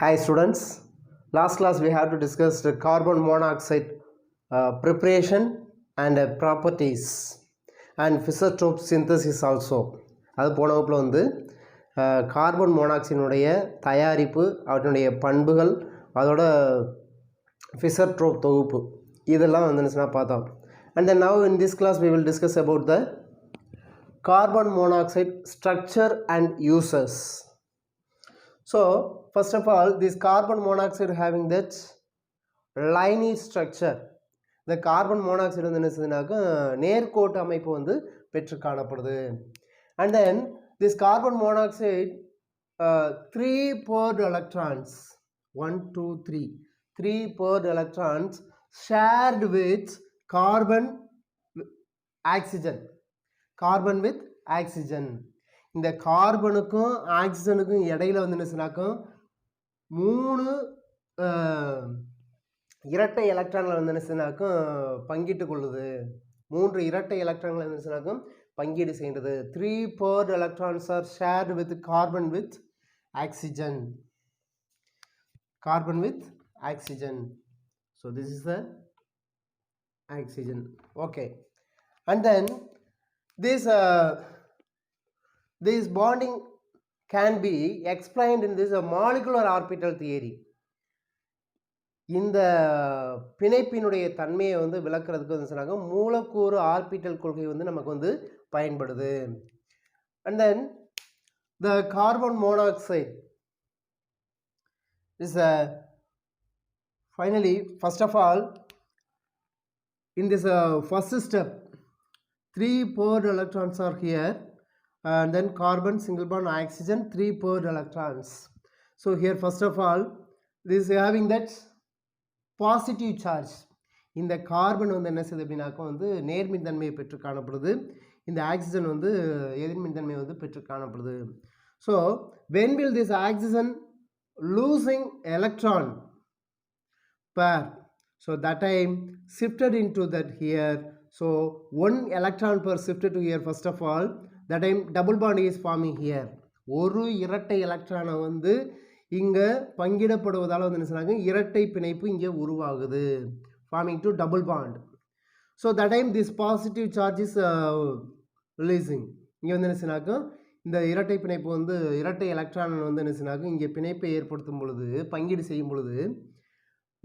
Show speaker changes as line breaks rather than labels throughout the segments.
Hi students, last class we have to discuss the carbon monoxide preparation and properties and physical synthesis also. அது போன வகுப்பில் வந்து carbon மோனாக்சைடுடைய தயாரிப்பு, அவற்றுடைய பண்புகள், அதோட ஃபிசர்ட்ரோப் தொகுப்பு இதெல்லாம் வந்து பார்த்தோம். And then now in this class we will discuss about the carbon monoxide structure and uses. So first of all, this carbon monoxide having that lineage structure. The carbon monoxide வந்து என்ன செய்யுதுனாக்கா நேர்கோட்டு அமைப்பு வந்து பெற்று காணப்படுது. And then this carbon monoxide 3 paired electrons 1 2 3 3 paired electrons shared with carbon with oxygen. இந்த கார்பனுக்கும் ஆக்சிஜனுக்கும் இடையில வந்து என்ன சொன்னாக்கும் 3 இரட்டை எலக்ட்ரான்கள் வந்து என்ன சொன்னாக்கும் பங்கிட்டு கொள்ளுது. 3 இரட்டை எலக்ட்ரான்கள் வந்து சொன்னாக்கும் பங்கீடு செய்கிறது. 3 paired electrons are shared with carbon with oxygen. So this is the oxygen. Okay, and then this bonding can be explained in this molecular orbital theory. இந்த பிணைப்பினுடைய தன்மையை வந்து விளக்குறதுக்கு வந்து சொன்னாங்க மூலக்கூறு ஆர்பிட்டல் கொள்கை வந்து நமக்கு வந்து பயன்படுது. And then the carbon monoxide is finally, first of all, in this first step 3 paired electrons are here, and then carbon single bond oxygen 3 paired electrons. So here first of all this is having that positive charge. இந்த carbon வந்து என்ன செய்யுது அப்படின்னாக்கா வந்து நேர்மின்தன்மையை பெற்று காணப்படுது. இந்த oxygen வந்து எதிர்மின்தன்மையை வந்து பெற்று காணப்படுது. So when will this oxygen losing electron pair? So that time shifted into that here. So 1 electron pair shifted to here first of all. That time double bond is forming here. ஒரு இரட்டை எலக்ட்ரானை வந்து இங்கே பங்கிடப்படுவதால் வந்து என்ன சொன்னாங்க இரட்டை பிணைப்பு இங்கே உருவாகுது, forming to double bond. So that time this positive charge is releasing. இங்கே வந்து என்ன சொன்னாக்க இந்த இரட்டை பிணைப்பு வந்து இரட்டை எலக்ட்ரான் வந்து என்ன சொன்னாக்க இங்கே பிணைப்பை ஏற்படுத்தும் பொழுது பங்கீடு செய்யும் பொழுது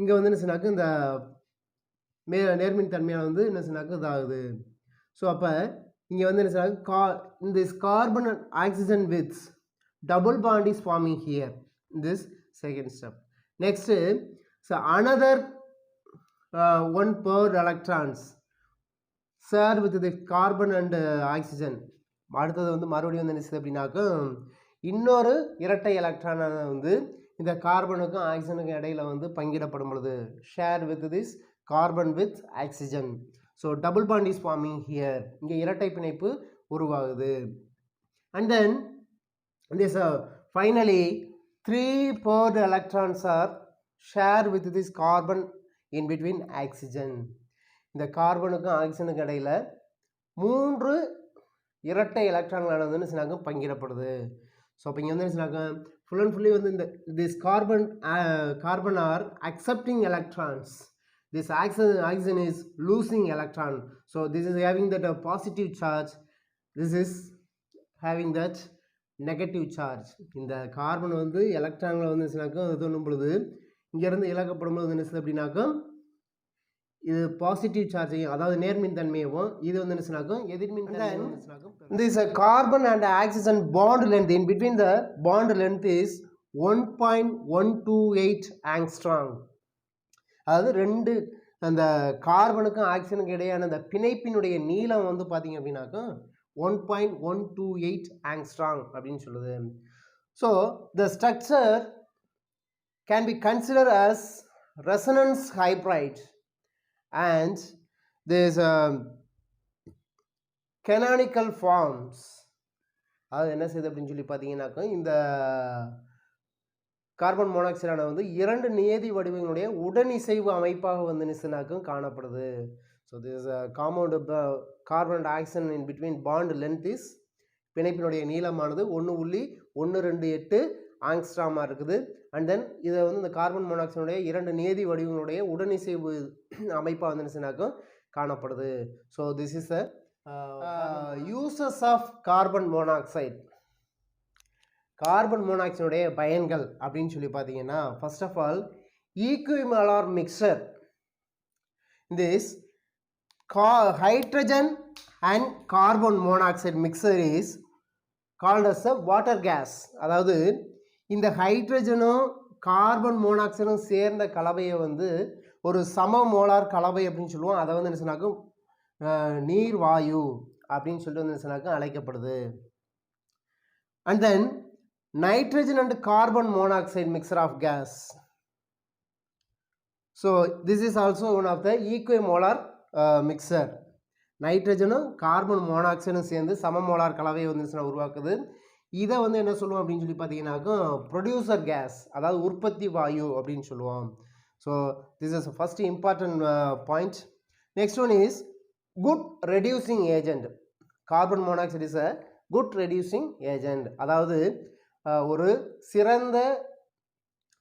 இங்கே வந்து என்ன சொன்னாக்க இந்த நேர்மின் தன்மையால் வந்து என்ன சொன்னாக்க இதாகுது. ஸோ அப்போ இங்கே வந்து என்ன சொன்னாக்க இந்த carbon oxygen with double bond is forming here in this second step. Next, so another 1 paired electrons share with the carbon and oxygen. அடுத்தது வந்து மறுபடியும் வந்து என்ன செய்யுது அப்படின்னாக்க இன்னொரு இரட்டை எலக்ட்ரான் வந்து இந்த கார்பனுக்கும் ஆக்சிஜனுக்கும் இடையில வந்து பங்கிடப்படும் பொழுது share with this carbon with oxygen. So double bond is farming here. இங்கே இரட்டை பிணைப்பு உருவாகுது. And then this finally 3 paired electrons are shared with this carbon in between oxygen. இந்த கார்பனுக்கும் ஆக்சிஜனுக்கும் இடையில 3 இரட்டை எலக்ட்ரான்கள் வந்து என்ன பங்கிடப்படுது. ஸோ அப்போ இங்கே வந்து என்ன ஃபுல் அண்ட் ஃபுல்லி வந்து இந்த this carbon are accepting electrons. This oxygen is losing electron. So this is having that positive charge. This is having that negative charge. இந்த கார்பன் வந்து எலக்ட்ரான்களை வந்து இது பண்ணும் பொழுது இங்கேருந்து இழக்கப்படும் போது என்ன அப்படின்னாக்கா இது பாசிட்டிவ் சார்ஜையும் அதாவது நேர்மின் தன்மையவும் இது வந்து என்ன எதிர்மின் தன்மையும். This carbon and oxygen bond length in between the bond length is 1.128 angstrom. அதாவது ரெண்டு அந்த கார்பனுக்கும் ஆக்சிஜனுக்கும் இடையான அந்த பிணைப்பினுடைய நீளம் வந்து பார்த்தீங்க அப்படின்னாக்கா 1.128 angstrom அப்படின்னு சொல்லுது. So the structure can be considered as resonance hybrid and this canonical forms. அது என்ன செய்யுது அப்படின்னு சொல்லி பார்த்தீங்கன்னாக்கா இந்த கார்பன் மோனாக்சைடான வந்து 2 நியதி வடிவங்களுடைய உடனிசைவு அமைப்பாக வந்து நிசனாக்கும் காணப்படுது. So this is a compound carbon and oxygen in between bond length is பிணைப்பினுடைய நீளமானது 1.128 ஆங்ஸ்ட்ராமாக இருக்குது. அண்ட் தென் இதை வந்து இந்த கார்பன் மோனாக்சைடுடைய 2 நேதி வடிவங்களுடைய உடனிசைவு அமைப்பாக வந்து என்ன செய்யனாக்கும் காணப்படுது. So this is a uses of carbon monoxide. Carbon மோனாக்சைடுடைய பயன்கள் அப்படின்னு சொல்லி பார்த்தீங்கன்னா, first of all equimolar mixture. This hydrogen and carbon monoxide mixture is called as a water gas. அதாவது இந்த ஹைட்ரஜனும் கார்பன் மோனாக்சைடும் சேர்ந்த கலவையை வந்து ஒரு சம மோலார் கலவை அப்படின்னு சொல்லுவோம். அதை வந்து என்ன சொன்னாக்கும் நீர் வாயு அப்படின்னு சொல்லிட்டு வந்து என்ன சொன்னாக்கும் அழைக்கப்படுது. And then nitrogen and carbon monoxide mixture of gas. So this is also one of the equimolar mixture. நைட்ரஜனும் கார்பன் மோனாக்சைடும் சேர்ந்து சமமோலார் கலவையை வந்து உருவாக்குது. இதை வந்து என்ன சொல்லுவோம் அப்படின்னு சொல்லி பார்த்தீங்கன்னாக்கா ப்ரொடியூசர் கேஸ், அதாவது உற்பத்தி வாயு அப்படின்னு சொல்லுவோம். So this is first important point. Next one is good reducing agent. Carbon monoxide is a good reducing agent. அதாவது ஒரு சிறந்த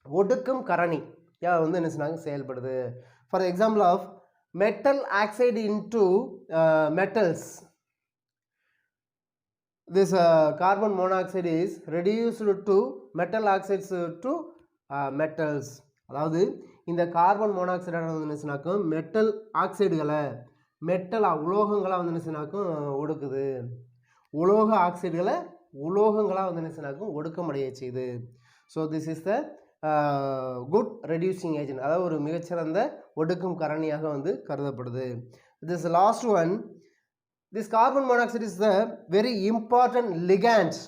ஒடுக்கும் கரணி வந்து என்ன சொன்னாங்க செயல்படுது. For example of metal oxide into metals. This carbon monoxide is reduced to metal oxides to metals. அதாவது இந்த கார்பன் மோனாக்சைடு வந்து என்ன சொன்னாக்கும் மெட்டல் ஆக்சைடுகளை மெட்டல் உலோகங்களாக வந்து என்ன சொன்னாக்கும் ஒடுக்குது. உலோக ஆக்சைடுகளை உலோகங்களாக வந்து என்ன சொன்னாக்கும் ஒடுக்கமடைய செய்யுது. So this is the good reducing agent, அதாவது ஒரு மிகச்சிறந்த ஒடுக்கும் கரணியாக வந்து கருதப்படுது. This last one, this carbon monoxide is the very important ligand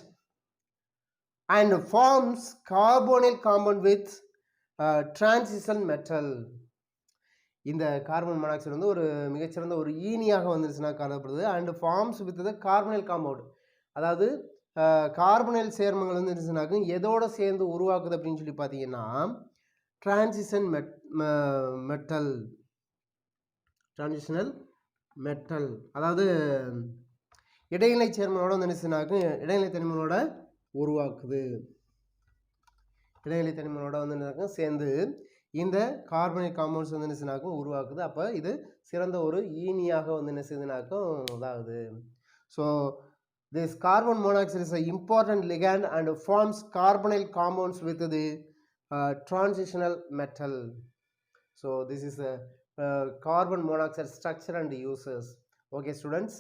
and forms carbonyl compound with transition metal. இந்த கார்பன் மோனாக்சைடு வந்து ஒரு மிகச்சிறந்த ஒரு ஈனியாக வந்துருச்சுன்னா கருதப்படுது. And forms with the carbonyl compound, அதாவது கார்பனைல் சேர்மங்கள் வந்து இருந்துச்சுனாக்கும் எதோட சேர்ந்து உருவாக்குது அப்படின்னு சொல்லி பார்த்தீங்கன்னா டிரான்சிஷன் மெட்டல். டிரான்சிஷனல் மெட்டல் அதாவது இடைநிலை சேர்மங்களோட வந்து இருந்துச்சுனாக்கும் இடைநிலை தனிமங்களோட உருவாக்குது. இடைநிலை தனிமங்களோட வந்து சேர்ந்து இந்த கார்பனிக் காம்பவுண்ட்ஸ் வந்து இருந்துச்சுனாக்கும் உருவாக்குது. அப்போ இது சிறந்த ஒரு ஈனியாக வந்து என்ன செய்யுதுனாக்கும் இதாகுது. So this carbon monoxide is an important ligand and forms carbonyl compounds with the transitional metal. So this is a carbon monoxide structure and uses. Okay students,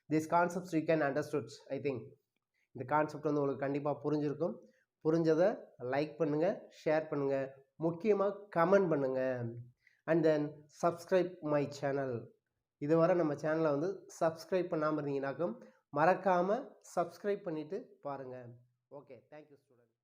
these concepts you can understood. I think இந்த concept வந்து உங்களுக்கு கண்டிப்பாக புரிஞ்சிருக்கும். புரிஞ்சதை like பண்ணுங்க, share பண்ணுங்க, முக்கியமாக comment பண்ணுங்க. And then subscribe my channel. இதுவரை நம்ம சேனலை வந்து சப்ஸ்கிரைப் பண்ணாமல் இருந்தீங்கன்னாக்கும் மறக்காமல் சப்ஸ்கிரைப் பண்ணிவிட்டு பாருங்கள். Okay, thank you student.